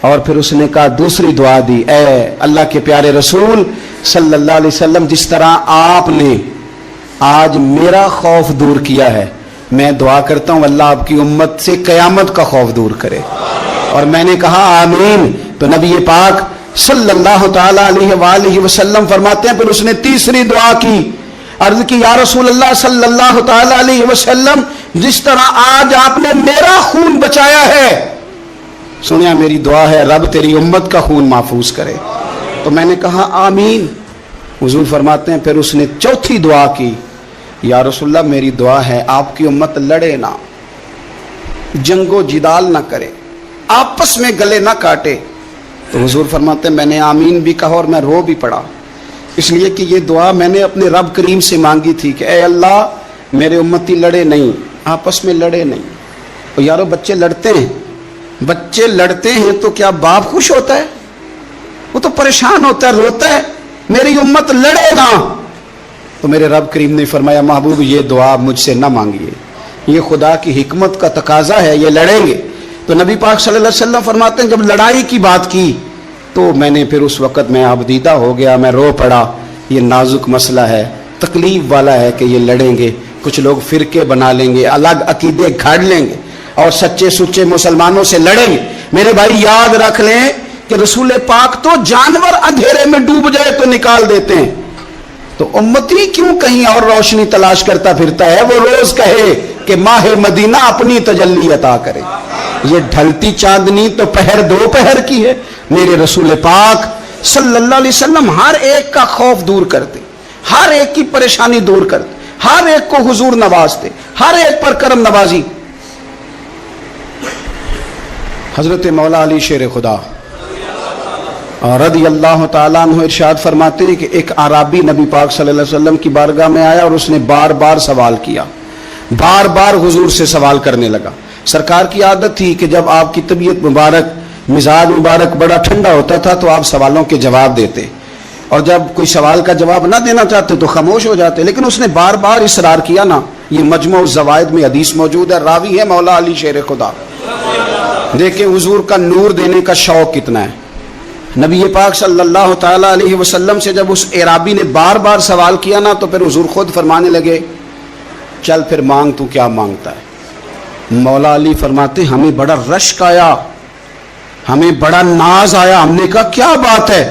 Speaker 2: اور پھر اس نے کہا دوسری دعا دی, اے اللہ کے پیارے رسول صلی اللہ علیہ وسلم جس طرح آپ نے آج میرا خوف دور کیا ہے, میں دعا کرتا ہوں اللہ آپ کی امت سے قیامت کا خوف دور کرے. اور میں نے کہا آمین. تو نبی پاک صلی اللہ تعالی علیہ وآلہ وسلم فرماتے ہیں پھر اس نے تیسری دعا کی, عرض کی یا رسول اللہ صلی اللہ تعالی علیہ وسلم جس طرح آج آپ نے میرا خون بچایا ہے, سنیا میری دعا ہے رب تیری امت کا خون محفوظ کرے. تو میں نے کہا آمین. حضور فرماتے ہیں پھر اس نے چوتھی دعا کی, یا رسول اللہ میری دعا ہے آپ کی امت لڑے نہ, جنگ و جدال نہ کرے, آپس میں گلے نہ کاٹے. تو حضور فرماتے ہیں میں نے آمین بھی کہا اور میں رو بھی پڑا, اس لیے کہ یہ دعا میں نے اپنے رب کریم سے مانگی تھی کہ اے اللہ میرے امتی لڑے نہیں, آپس میں لڑے نہیں. اور یارو بچے لڑتے ہیں, بچے لڑتے ہیں تو کیا باپ خوش ہوتا ہے؟ وہ تو پریشان ہوتا ہے, روتا ہے میری امت لڑے نہ. تو میرے رب کریم نے فرمایا محبوب یہ دعا مجھ سے نہ مانگیے, یہ خدا کی حکمت کا تقاضا ہے, یہ لڑیں گے. تو نبی پاک صلی اللہ علیہ وسلم فرماتے ہیں جب لڑائی کی بات کی تو میں نے پھر اس وقت میں آبدیدہ ہو گیا, میں رو پڑا. یہ نازک مسئلہ ہے, تکلیف والا ہے کہ یہ لڑیں گے, کچھ لوگ فرقے بنا لیں گے, الگ عقیدے گھاڑ لیں گے اور سچے سچے مسلمانوں سے لڑیں گے. میرے بھائی یاد رکھ لیں کہ رسول پاک تو جانور اندھیرے میں ڈوب جائے تو نکال دیتے ہیں, تو امتی کیوں کہیں اور روشنی تلاش کرتا پھرتا ہے؟ وہ روز کہے کہ ماہ مدینہ اپنی تجلی عطا کرے. یہ ڈھلتی چاندنی تو پہر دو پہر کی ہے. میرے رسول پاک صلی اللہ علیہ وسلم ہر ایک کا خوف دور کرتے, ہر ایک کی پریشانی دور کرتے, ہر ایک کو حضور نوازتے, ہر ایک پر کرم نوازی. حضرت مولا علی شیر خدا رضی اللہ تعالیٰ عنہ ارشاد فرماتے ہیں کہ ایک عربی نبی پاک صلی اللہ علیہ وسلم کی بارگاہ میں آیا اور اس نے بار بار سوال کیا, بار بار حضور سے سوال کرنے لگا. سرکار کی عادت تھی کہ جب آپ کی طبیعت مبارک, مزاج مبارک بڑا ٹھنڈا ہوتا تھا تو آپ سوالوں کے جواب دیتے, اور جب کوئی سوال کا جواب نہ دینا چاہتے تو خاموش ہو جاتے. لیکن اس نے بار بار اصرار کیا نا. یہ مجموع الزوائد میں حدیث موجود ہے, راوی ہے مولا علی شیر خدا. دیکھیں حضور کا نور دینے کا شوق کتنا ہے. نبی پاک صلی اللہ تعالی علیہ وسلم سے جب اس اعرابی نے بار بار سوال کیا نا تو پھر حضور خود فرمانے لگے چل پھر مانگ تو کیا مانگتا ہے. مولا علی فرماتے ہمیں بڑا رشک آیا, ہمیں بڑا ناز آیا. ہم نے کہا کیا بات ہے؟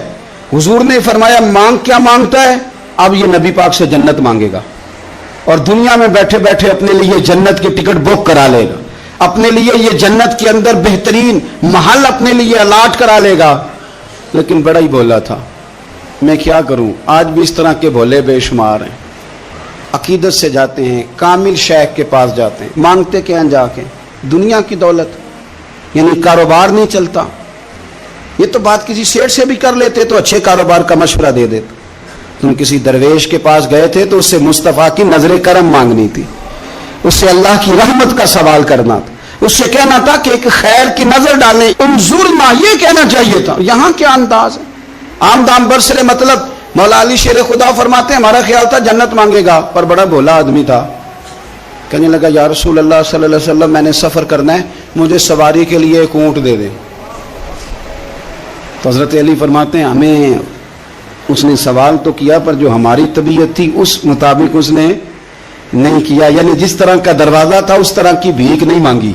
Speaker 2: حضور نے فرمایا مانگ کیا مانگتا ہے؟ اب یہ نبی پاک سے جنت مانگے گا. اور دنیا میں بیٹھے بیٹھے اپنے لیے جنت کی ٹکٹ بک کرا لے گا, اپنے لیے یہ جنت کے اندر بہترین محل اپنے لیے الاٹ کرا لے گا. لیکن بڑا ہی بولا تھا. میں کیا کروں, آج بھی اس طرح کے بھولے بے شمار ہیں. عقیدت سے جاتے ہیں, کامل شیخ کے پاس جاتے ہیں, مانگتے کیا ہیں جا کے؟ دنیا کی دولت, یعنی کاروبار نہیں چلتا. یہ تو بات کسی سیٹ سے بھی کر لیتے تو اچھے کاروبار کا مشورہ دے دیتے. تم کسی درویش کے پاس گئے تھے تو اس سے مصطفیٰ کی نظر کرم مانگنی تھی, اس سے اللہ کی رحمت کا سوال کرنا تھا, اس سے کہنا تھا کہ ایک خیر کی نظر ڈالیں, انظرنا, یہ کہنا چاہیے تھا. یہاں کیا انداز ہے, عام دام برسر مطلب. مولا علی شیر خدا فرماتے ہیں ہمارا خیال تھا جنت مانگے گا, پر بڑا بھولا آدمی تھا. کہنے لگا یا رسول اللہ صلی اللہ علیہ وسلم, میں نے سفر کرنا ہے, مجھے سواری کے لیے ایک اونٹ دے دیں. تو حضرت علی فرماتے ہیں ہمیں اس نے سوال تو کیا, پر جو ہماری طبیعت تھی اس مطابق اس نے نہیں کیا. یعنی جس طرح کا دروازہ تھا اس طرح کی بھیک نہیں مانگی.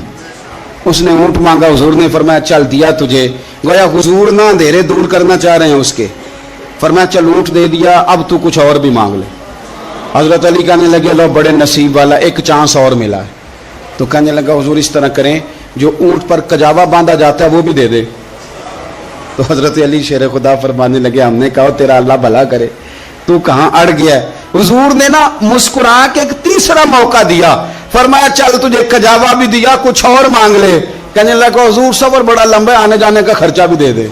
Speaker 2: اس نے اونٹ مانگا, حضور نے فرمایا چل دیا تجھے. گویا حضور نہ اندھیرے دور کرنا چاہ رہے ہیں اس کے. فرمایا چل اونٹ دے دیا, اب تو کچھ اور بھی مانگ لے. حضرت علی کہنے لگے لو بڑے نصیب والا, ایک چانس اور ملا ہے. تو کہنے لگا حضور اس طرح کریں, جو اونٹ پر کجاوا باندھا جاتا ہے وہ بھی دے دے. تو حضرت علی شیر خدا فرمانے لگے ہم نے کہا تیرا اللہ بھلا کرے, تو کہاں اڑ گیا ہے. حضور نے نا مسکرا کے ایک تیسرا موقع دیا, فرمایا چل تجھے کجاوا بھی دیا, کچھ اور مانگ لے. کہنے لگا حضور سفر بڑا لمبا ہے, آنے جانے کا خرچہ بھی دے دے.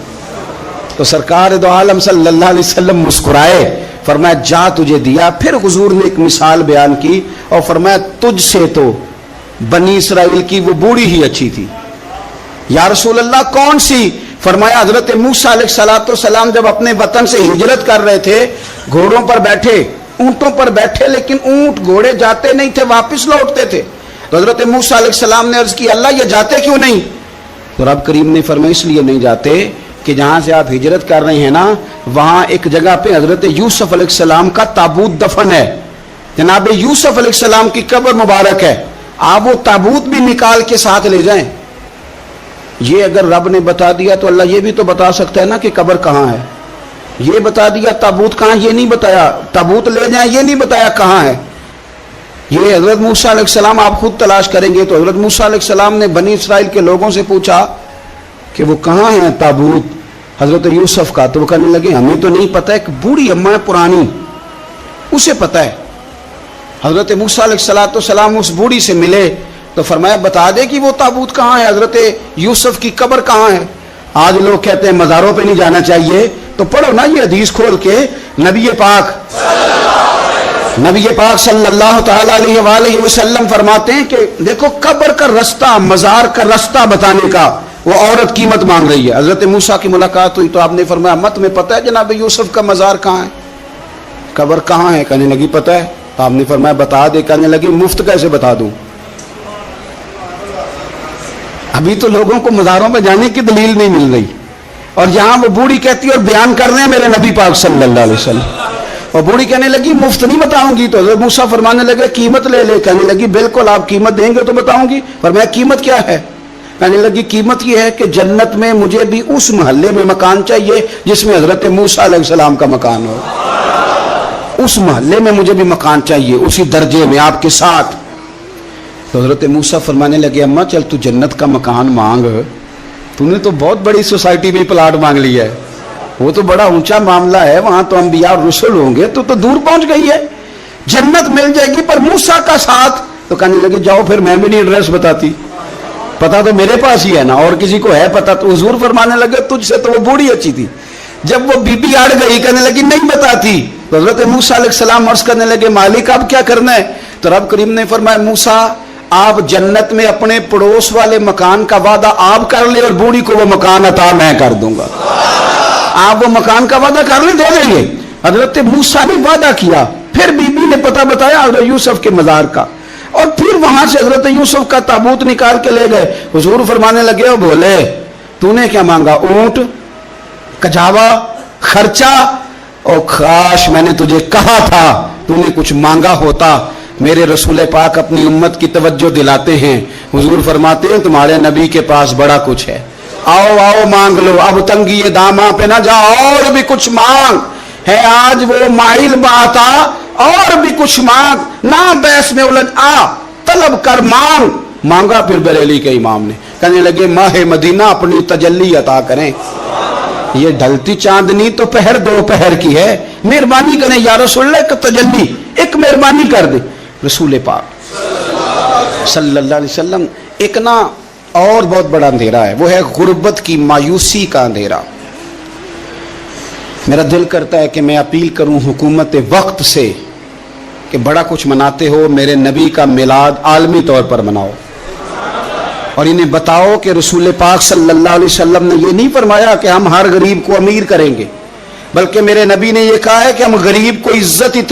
Speaker 2: تو سرکار دو عالم صلی اللہ علیہ وسلم مسکرائے, فرمایا جا تجھے دیا. پھر حضور نے ایک مثال بیان کی اور فرمایا تجھ سے تو بنی اسرائیل کی وہ بوڑھی ہی اچھی تھی. یا رسول اللہ کون سی؟ فرمایا حضرت موسیٰ علیہ السلام جب اپنے وطن سے ہجرت کر رہے تھے, گھوڑوں پر بیٹھے, اونٹوں پر بیٹھے, لیکن اونٹ گھوڑے جاتے نہیں تھے, واپس لوٹتے تھے. تو حضرت موسیٰ علیہ السلام نے عرض کی اللہ یہ جاتے کیوں نہیں؟ تو رب کریم نے فرمایا اس لیے نہیں جاتے کہ جہاں سے آپ ہجرت کر رہے ہیں نا, وہاں ایک جگہ پہ حضرت یوسف علیہ السلام کا تابوت دفن ہے. جناب یوسف علیہ السلام کی قبر مبارک ہے, آپ وہ تابوت بھی نکال کے ساتھ لے جائیں. یہ اگر رب نے بتا دیا تو اللہ یہ بھی تو بتا سکتا ہے نا کہ قبر کہاں ہے. یہ بتا دیا تابوت کہاں, یہ نہیں بتایا. تابوت لے جائیں یہ نہیں بتایا کہاں ہے. یہ حضرت موسیٰ علیہ السلام آپ خود تلاش کریں گے. تو حضرت موسیٰ علیہ السلام نے بنی اسرائیل کے لوگوں سے پوچھا کہ وہ کہاں ہے تابوت حضرت یوسف کا. تو وہ کہنے لگے ہمیں تو نہیں پتہ, ایک بوڑھی اماں پرانی اسے پتہ ہے. حضرت موسیٰ علیہ السلام اس بوڑھی سے ملے تو فرمایا بتا دے کہ وہ تابوت کہاں ہے, حضرت یوسف کی قبر کہاں ہے. آج لوگ کہتے ہیں مزاروں پہ نہیں جانا چاہیے, تو پڑھو نا یہ حدیث کھول کے. نبی پاک صلی اللہ تعالی علیہ وآلہ وسلم فرماتے ہیں کہ دیکھو قبر کا رستہ, مزار کا رستہ بتانے کا وہ عورت قیمت مانگ رہی ہے. حضرت موسیٰ کی ملاقات ہوئی تو آپ نے فرمایا مت میں پتہ ہے جناب یوسف کا مزار کہاں ہے, قبر کہاں ہے؟ کہنے لگی پتہ ہے. آپ نے فرمایا بتا دے. کہنے لگی مفت کیسے بتا دوں, ابھی تو لوگوں کو مزاروں پہ جانے کی دلیل نہیں مل رہی, اور یہاں وہ بوڑھی کہتی ہے اور بیان کر رہے ہیں میرے نبی پاک صلی اللہ علیہ وسلم. اور بوڑھی کہنے لگی مفت نہیں بتاؤں گی. تو حضرت موسیٰ فرمانے لگے قیمت لے لے. کہنے لگی بالکل آپ قیمت دیں گے تو بتاؤں گی. فرمایا قیمت کیا ہے؟ کہنے لگی قیمت یہ ہے کہ جنت میں مجھے بھی اس محلے میں مکان چاہیے جس میں حضرت موسیٰ علیہ السلام کا مکان ہو. اس محلے میں مجھے بھی مکان چاہیے, اسی درجے میں آپ کے ساتھ. تو حضرت موسیٰ فرمانے لگے اماں چل تو جنت کا مکان مانگ, تو نے تو بہت بڑی سوسائٹی میں پلاٹ مانگ لیا ہے, وہ تو بڑا اونچا معاملہ ہے, وہاں تو انبیاء اور رسول ہوں گے, تو دور پہنچ گئی ہے, جنت مل جائے گی پر موسیٰ کا ساتھ. تو کہنے لگے جاؤ پھر میں بھی نہیں ایڈریس بتاتی, پتا تو میرے پاس ہی ہے نا, اور کسی کو ہے پتا. تو حضور فرمانے لگے تجھ سے تو وہ بوڑھی اچھی تھی. جب وہ بی بی اڑ گئی کہنے لگی نہیں بتاتی. تو حضرت موسیٰ علیہ السلام عرض کرنے لگے مالک اب کیا کرنا ہے؟ تو رب کریم نے فرمایا موسیٰ آپ جنت میں اپنے پڑوس والے مکان کا وعدہ آپ کر لیں اور بوڑھی کو وہ مکان عطا میں کر دوں گا. آپ وہ مکان کا وعدہ کر لیں, دے دیں گے. حضرت موسیٰ نے وعدہ کیا, پھر بی بی نے پتہ بتایا حضرت یوسف کے مزار کا, اور پھر وہاں سے حضرت یوسف کا تابوت نکال کے لے گئے. حضور فرمانے لگے او بولے تو نے کیا مانگا؟ اونٹ, کجاوا, خرچہ. اور کاش میں نے تجھے کہا تھا تو نے کچھ مانگا ہوتا. میرے رسول پاک اپنی امت کی توجہ دلاتے ہیں. حضور فرماتے ہیں تمہارے نبی کے پاس بڑا کچھ ہے, آؤ آؤ مانگ لو, اب تنگی داماں پہ نہ جا, اور بھی کچھ مانگ ہے. آج وہ مائل باتا اور بھی کچھ مانگ، نہ بحث میں الجھ آ، طلب کر، مانگا پھر بریلی کے امام نے، کہنے لگے ماہ مدینہ اپنی تجلی عطا کریں، یہ ڈھلتی چاندنی تو پہر دوپہر کی ہے، مہربانی کریں یا رسول اللہ، ایک تجلی، ایک مہربانی کر دیں۔ رسول پاک صلی اللہ علیہ وسلم، ایک نا اور بہت بڑا اندھیرا ہے، وہ ہے غربت کی مایوسی کا اندھیرا۔ میرا دل کرتا ہے کہ میں اپیل کروں حکومت وقت سے کہ بڑا کچھ مناتے ہو، میرے نبی کا میلاد عالمی طور پر مناؤ، اور انہیں بتاؤ کہ رسول پاک صلی اللہ علیہ وسلم نے یہ نہیں فرمایا کہ ہم ہر غریب کو امیر کریں گے، بلکہ میرے نبی نے یہ کہا ہے کہ ہم غریب کو عزت اتنی